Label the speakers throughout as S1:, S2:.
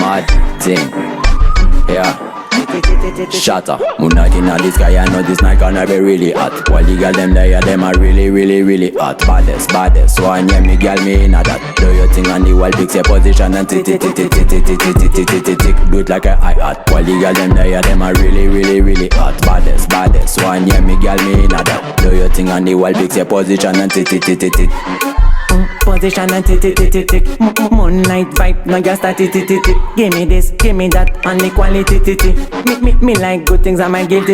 S1: mad thing. Yeah. Shatter. Moonlight in the sky, I know this night gonna be really hot. While the girl them there, them are really, really, really hot. Baddest, baddest. So I name me girl me in a that. Do your thing on the wall, fix your position and tick. Do it like a hi-hat. While the girl them there, them are really, really, really hot. Baddest, baddest. So I name me girl me in a that. Do your thing on the wall, fix your position and tick.
S2: Position and tick. Moonlight vibe, now you start tick. Give me this, give me that, and the quality Me like good things, I might give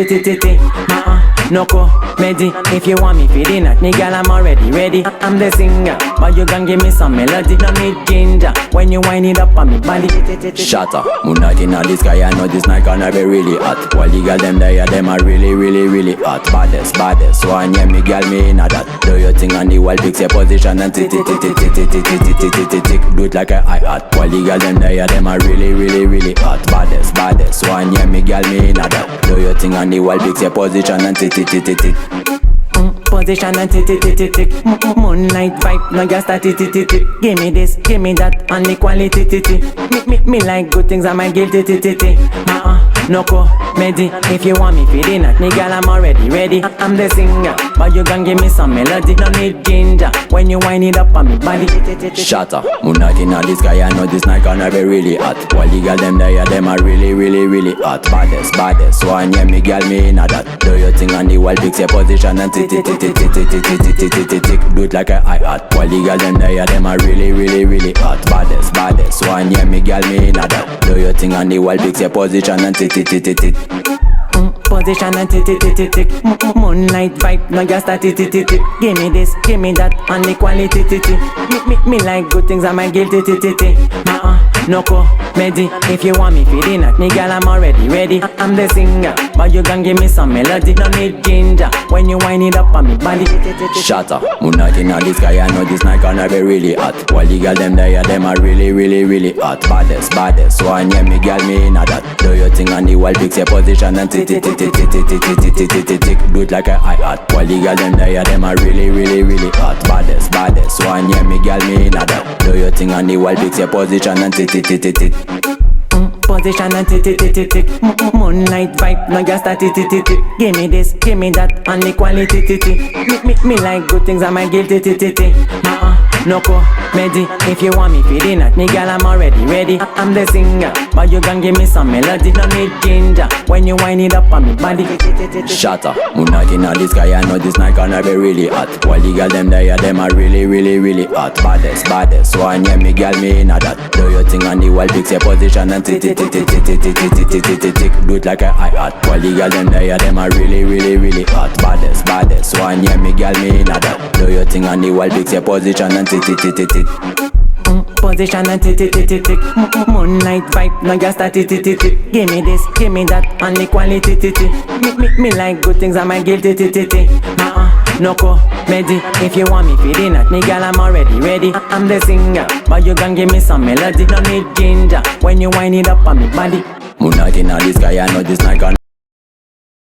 S2: no comedy. If you want me feeding at me, girl, I'm already ready. I'm the singer, but you gon' give me some melody. No need ginger when you wind it up on me body.
S1: Shatter. Moonlight in the sky, I know this night gonna be really hot. While the girl them there, them are really, really, really hot. Baddest, baddest. So I name me girl me in a that. Do your thing on the wall, fix your position and tick. Do it like a hi-hat. While the girl them there, them are really, really, really hot. Baddest, baddest. So I name me girl me in a that. Do your thing on the wall, fix your position and tick.
S2: Position and tick. Moonlight vibe, now you start tick. Give me this, give me that, and the quality Me like good things, I might give no comedy. If you want me feeding at me, girl, I'm already ready. I'm the singer, but you gon' give me some melody. No need ginger when you wind it up on me body.
S1: Shatter. Moonlight in the sky, I know this night gonna be really hot. While the girl them there, them are really, really, really hot. Baddest, baddest. So I name me girl me in a that. Do your thing on the wall, fix your position and tick. Do it like a hi-hat. While the girl them there, them are really, really, really hot. Baddest, baddest. So I name me girl me in a that. Do your thing on the wall, fix your position and tick.
S2: Position and tick. Moonlight vibe, now you start tick. Give me this, give me that, and the quality Me like good things, I might give no comedy. If you want me feeding at me, girl, I'm already ready. I'm the singer, but you gon' give me some melody. No need ginger when you wind it up on me body.
S1: Shatter. Moonlight in the sky, I know this night gonna be really hot. While the girl them there, them are really, really, really hot. Baddest, baddest. So I name me girl me in a that. Do your thing on the wall, fix your position and tick. Do it like a hi-hat. While the girl them there, them are really, really, really hot. Baddest, baddest. So I name me girl me in a that. Do your thing on the wall, fix your position and tick.
S2: Position and tick. Moonlight vibe, now you start tick. Give me this, give me that, and the quality Me like good things, I might give no comedy. If you want me feeding at me, girl, I'm already ready. I'm the singer, but you gon' give me some melody. No need ginger when you wind it up on me body.
S1: Shatter. Moonlight in the sky, I know this night gonna be really hot. While the girl them there, them are really, really, really hot. Baddest, baddest. So I name me girl me in a that. Do your thing on the wall, fix your position and tick. Do it like a hi-hat. While the girl them there, them are really, really, really hot. Baddest, baddest. So I name me girl me in a that. Do your thing on the wall, fix your position and tick.
S2: Position and tick. Moonlight vibe, now you start tick. Give me this, give me that, and the quality Me like good things, I might give no comedy. If you want me feeding at me, girl, I'm already ready. I'm the singer, but you gon' give me some melody. No need ginger when you wind it up on me body.
S1: Moonlight in the sky, I know this night gonna